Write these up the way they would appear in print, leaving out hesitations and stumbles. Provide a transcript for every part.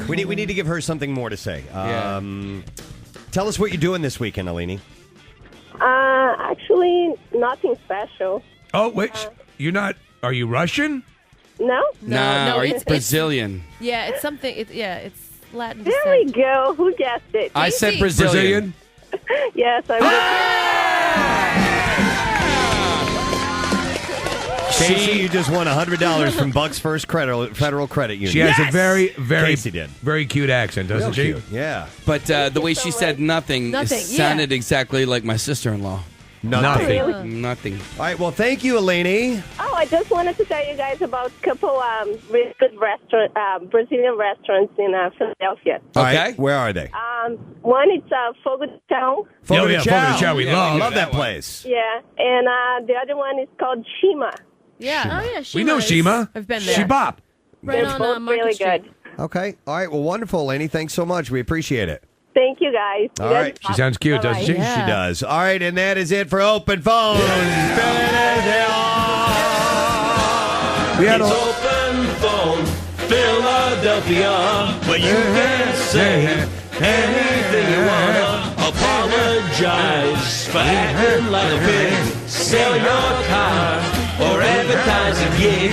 We need to give her something more to say. Tell us what you're doing this weekend, Alini. Actually, nothing special. Oh, wait. You're not... Are you Russian? No? No, it's Brazilian. It's something. It's Latin. There we go. Who guessed it? I said Brazilian. Yes, I'm Casey, you just won $100 from Buck's First Federal Credit Union. She has a very, very, Casey did. very cute accent, doesn't she? Cute. Yeah. But the way she said nothing sounded exactly like my sister-in-law. Nothing. Nothing. All right, well, thank you, Eleni. Oh, I just wanted to tell you guys about a couple really good Brazilian restaurants in Philadelphia. All right, where are they? One is Fogo de Chão. Fogo de Chão. We love that place. Yeah, and the other one is called Shima. Yeah. Oh, yeah. We know Shima. I've been there. Shibop. Right They're on both Market really Street. good. Okay. All right, well, wonderful, Eleni. Thanks so much. We appreciate it. Thank you, guys. All right. She sounds cute, doesn't she? Yeah. She does. All right, and that is it for Open Phone. We had It's Open Phone Philadelphia, where you can say anything you wanna. Apologize for acting like a pig. Sell your car or advertise a gig.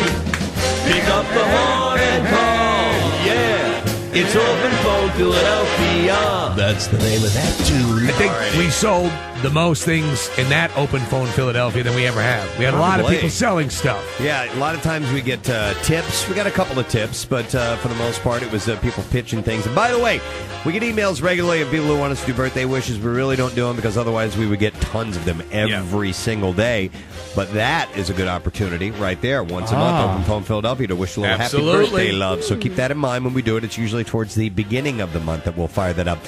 Pick up the horn and call. Yeah. It's Open Phone Philadelphia. That's the name of that tune. I think we sold the most things in that Open Phone Philadelphia than we ever have. We had a lot of people selling stuff. Yeah, a lot of times we get tips. We got a couple of tips, but for the most part, it was people pitching things. And by the way, we get emails regularly of people who want us to do birthday wishes. We really don't do them because otherwise we would get tons of them every single day. But that is a good opportunity right there. Once a month, Open Phone Philadelphia to wish a little happy birthday love. So keep that in mind when we do it. It's usually towards the beginning of the month that we'll fire that up.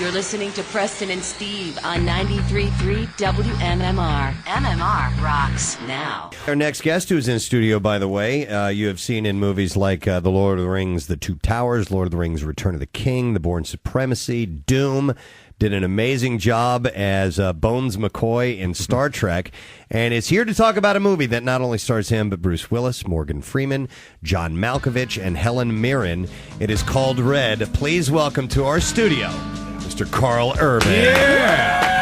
You're listening to Preston and Steve on 93.3 WMMR. MMR rocks now. Our next guest, who's in studio, by the way, you have seen in movies like The Lord of the Rings, The Two Towers, Lord of the Rings, Return of the King, The Bourne Supremacy, Doom. Did an amazing job as Bones McCoy in Star Trek, and is here to talk about a movie that not only stars him, but Bruce Willis, Morgan Freeman, John Malkovich, and Helen Mirren. It is called Red. Please welcome to our studio, Mr. Karl Urban. Yeah!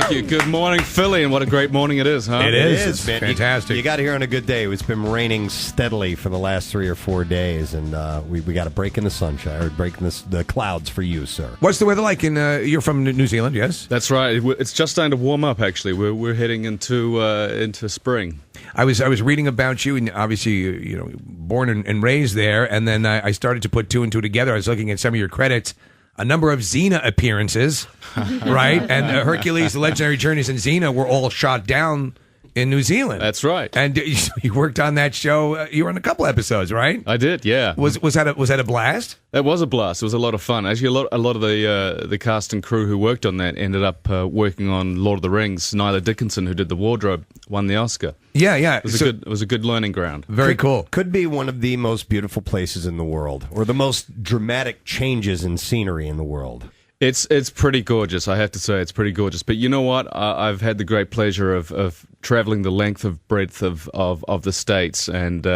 Thank you. Good morning, Philly, and what a great morning it is, huh? It is. It's man. fantastic. You got here on a good day. It's been raining steadily for the last 3 or 4 days, and we got a break in the sunshine, or break in the clouds for you, sir. What's the weather like in? You're from New Zealand, yes? That's right. It's just starting to warm up. Actually, we're heading into spring. I was reading about you, and obviously, born and raised there, and then I started to put two and two together. I was looking at some of your credits. A number of Xena appearances, right? And Hercules, The Legendary Journeys, and Xena were all shot down in New Zealand. That's right. And you worked on that show. You were on a couple episodes, right? I did, yeah. Was that a blast? That was a blast. It was a lot of fun. Actually, a lot of the cast and crew who worked on that ended up working on Lord of the Rings. Nyla Dickinson, who did the wardrobe, won the Oscar. Yeah. It was a good learning ground. Very cool. Could be one of the most beautiful places in the world, or the most dramatic changes in scenery in the world. It's pretty gorgeous, I have to say. It's pretty gorgeous. But you know what? I've had the great pleasure of traveling the length of breadth of the States, and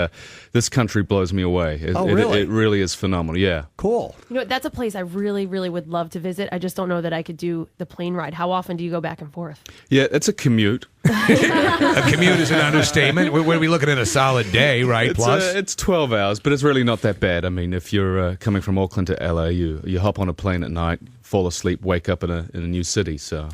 this country blows me away. Really? It really is phenomenal, yeah. Cool. That's a place I really, really would love to visit. I just don't know that I could do the plane ride. How often do you go back and forth? Yeah, it's a commute. A commute is an understatement. We're looking at a solid day, right? It's 12 hours, but it's really not that bad. I mean, if you're coming from Auckland to LA, you hop on a plane at night, fall asleep, wake up in a new city. So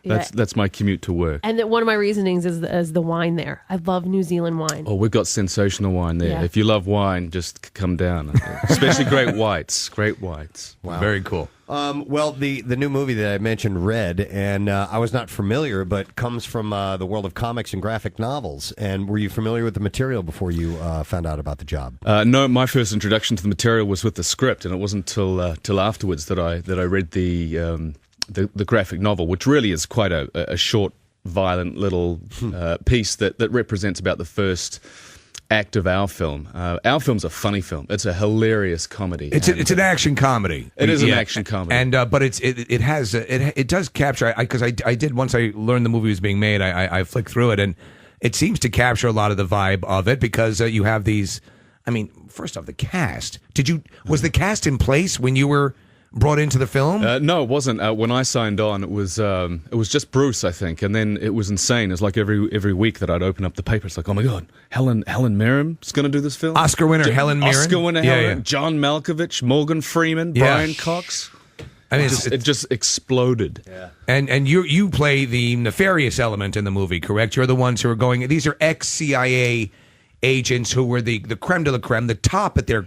that's my commute to work. And one of my reasonings is the wine there. I love New Zealand wine. Oh, we've got sensational wine there. Yeah. If you love wine, just come down. Especially great whites. Great whites. Wow. Very cool. Well, the new movie that I mentioned, Red, and I was not familiar, but comes from the world of comics and graphic novels. And were you familiar with the material before you found out about the job? No, my first introduction to the material was with the script, and it wasn't till afterwards that I read the graphic novel, which really is quite a short, violent little piece that represents about the first act of our film. Our film's a funny film. It's a hilarious comedy. It's an action comedy. It is an action comedy, and but it does capture, because I did, once I learned the movie was being made, I flicked through it, and it seems to capture a lot of the vibe of it, because you have these I mean, first off, the cast. Was the cast in place when you were brought into the film? No, it wasn't. When I signed on, it was just Bruce, I think, and then it was insane. It's like every week that I'd open up the paper, it's like, oh my god, Helen Mirren's going to do this film. Oscar winner Helen Mirren. Oscar winner Helen. John Malkovich, Morgan Freeman, Brian Cox. I mean, it just exploded. Yeah. And you play the nefarious element in the movie, correct? You're the ones who are going. These are ex-CIA agents who were the creme de la creme, the top at their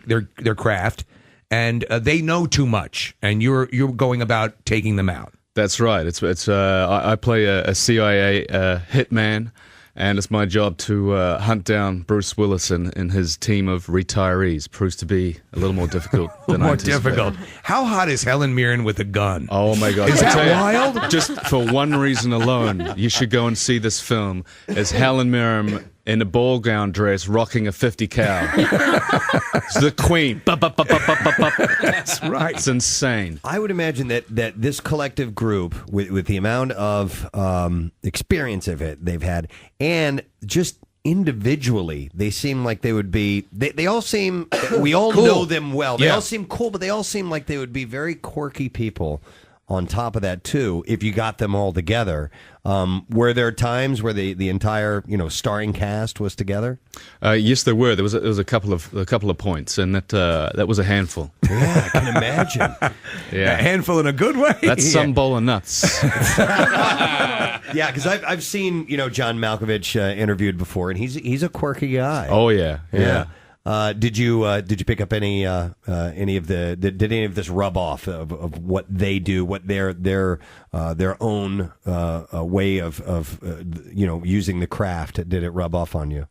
craft, and they know too much, and you're going about taking them out. That's right. I play a CIA hitman, and it's my job to hunt down Bruce Willis and his team of retirees. Proves to be a little more difficult than I anticipated. Difficult. How hot is Helen Mirren with a gun? Oh my God! Is that wild? Just for one reason alone, you should go and see this film. As Helen Mirren in a ball gown dress, rocking a 50 cal. It's the Queen. That's right. It's insane. I would imagine that this collective group, with the amount of experience they've had, and just individually, they seem like they would be. They all seem. We all cool. know them well. They all seem cool, but they all seem like they would be very quirky people. On top of that, too, if you got them all together, were there times where the entire starring cast was together? Yes, there were. There was a couple of points, and that was a handful. Yeah, I can imagine. A handful in a good way. That's some bowl of nuts. Yeah, because I've seen John Malkovich interviewed before, and he's a quirky guy. Oh yeah. Did you pick up any of did any of this rub off of what they do, what their own way of using the craft? Did it rub off on you?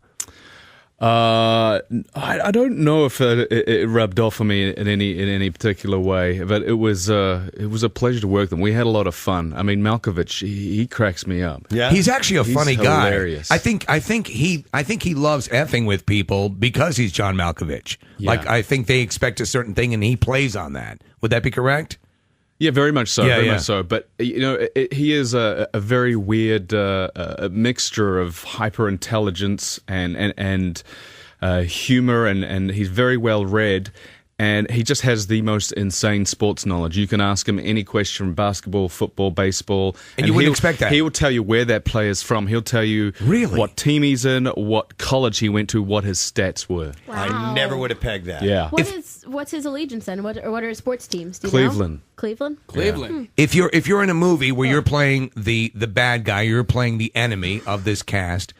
I don't know if it rubbed off on me in any particular way, but it was a pleasure to work with them. We had a lot of fun. I mean, Malkovich, he cracks me up. Yeah, he's actually a funny guy. Hilarious. I think he loves effing with people because he's John Malkovich. Yeah. Like I think they expect a certain thing and he plays on that. Would that be correct? Yeah, very much so. Yeah, very much so. But he is a very weird a mixture of hyper intelligence and humor, and he's very well read. And he just has the most insane sports knowledge. You can ask him any question from basketball, football, baseball. And you wouldn't expect that. He will tell you where that player's from. He'll tell you what team he's in, what college he went to, what his stats were. Wow. I never would have pegged that. Yeah. What's his allegiance then? What are his sports teams? Do you Cleveland. know? Cleveland? Cleveland. If you're in a movie where you're playing the bad guy, you're playing the enemy of this cast,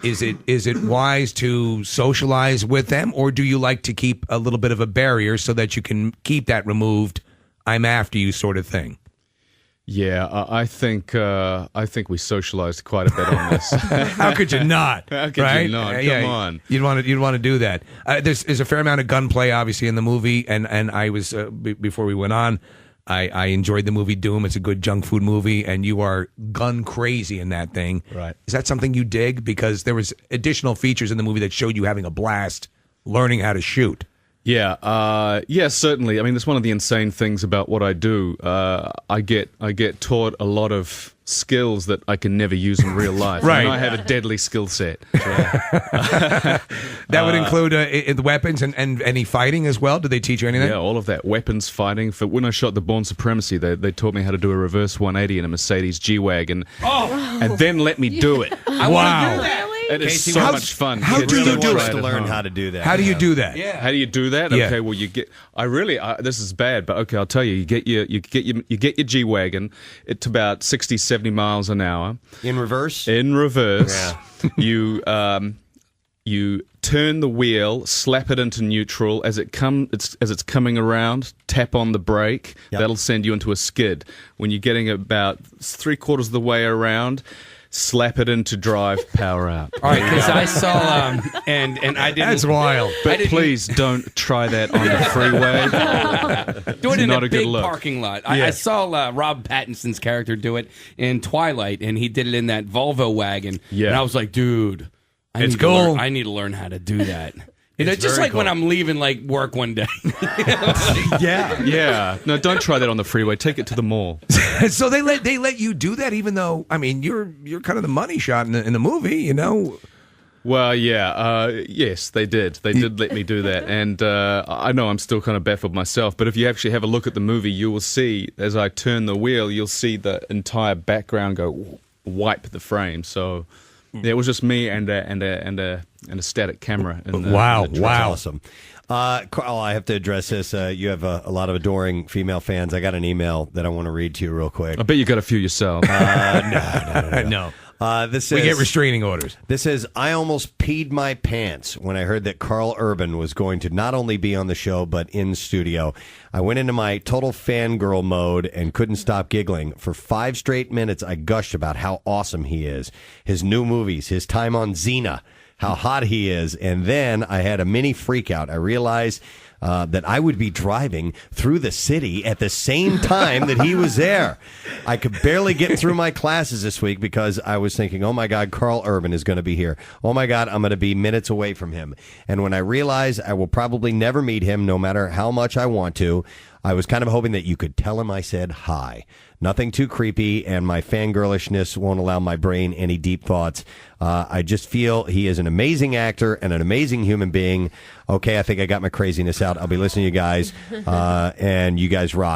is it wise to socialize with them, or do you like to keep a little bit of a barrier so that you can keep that removed, I'm after you sort of thing? Yeah, I think we socialized quite a bit on this. How could you not? How could right? you not? Come on. You'd want to do that. There's a fair amount of gunplay, obviously, in the movie, and I was before we went on, I enjoyed the movie Doom. It's a good junk food movie, and you are gun crazy in that thing. Right. Is that something you dig? Because there was additional features in the movie that showed you having a blast learning how to shoot. Yeah, certainly. I mean, that's one of the insane things about what I do. I get taught a lot of skills that I can never use in real life. Right. And I have a deadly skill set. That would include the weapons and any fighting as well. Did they teach you anything? Yeah, all of that. Weapons, fighting. For when I shot the Bourne Supremacy, they taught me how to do a reverse 180 in a Mercedes G-Wagon. And then let me do it. Wow. It is Casey, so how- much fun. how Kids do you don't do try it? To at learn home. how to do that. How do you do that? Yeah. How do you do that? Yeah. Okay, well you get. This is bad, but okay, I'll tell you. You get your G-Wagon. It's about 60, 70 miles an hour. In reverse? In reverse, you turn the wheel, slap it into neutral as it's coming around. Tap on the brake. Yep. That'll send you into a skid. When you're getting about 3/4 of the way around, slap it into drive. Power out. All right, because I saw and I didn't. That's wild. But please don't try that on the freeway. Do it in not a a good big look. parking lot. I saw Rob Pattinson's character do it in Twilight, and he did it in that Volvo wagon. Yeah. And I was like, dude, I It's need to learn- cool. I need to learn how to do that. You know, It's just very like when cool. I'm leaving like work one day. Yeah. Yeah. No, don't try that on the freeway. Take it to the mall. So they let you do that, even though I mean you're kind of the money shot in the movie, you know. Well, yes, they did. They did let me do that. And I know I'm still kind of baffled myself, but if you actually have a look at the movie, you will see, as I turn the wheel, you'll see the entire background go wipe the frame. So it was just me and a static camera. In the, Wow, in the wow. Awesome. Karl, I have to address this. You have a lot of adoring female fans. I got an email that I want to read to you real quick. I bet you got a few yourself. No. This says, We get restraining orders. This says, I almost peed my pants when I heard that Karl Urban was going to not only be on the show, but in studio. I went into my total fangirl mode and couldn't stop giggling. For 5 straight minutes, I gushed about how awesome he is, his new movies, his time on Xena, how hot he is. And then I had a mini freak out. I realized that I would be driving through the city at the same time that he was there. I could barely get through my classes this week because I was thinking, oh my God, Karl Urban is going to be here. Oh my God, I'm going to be minutes away from him. And when I realized I will probably never meet him, no matter how much I want to, I was kind of hoping that you could tell him I said hi. Nothing too creepy, and my fangirlishness won't allow my brain any deep thoughts. I just feel he is an amazing actor and an amazing human being. Okay, I think I got my craziness out. I'll be listening to you guys, and you guys rock.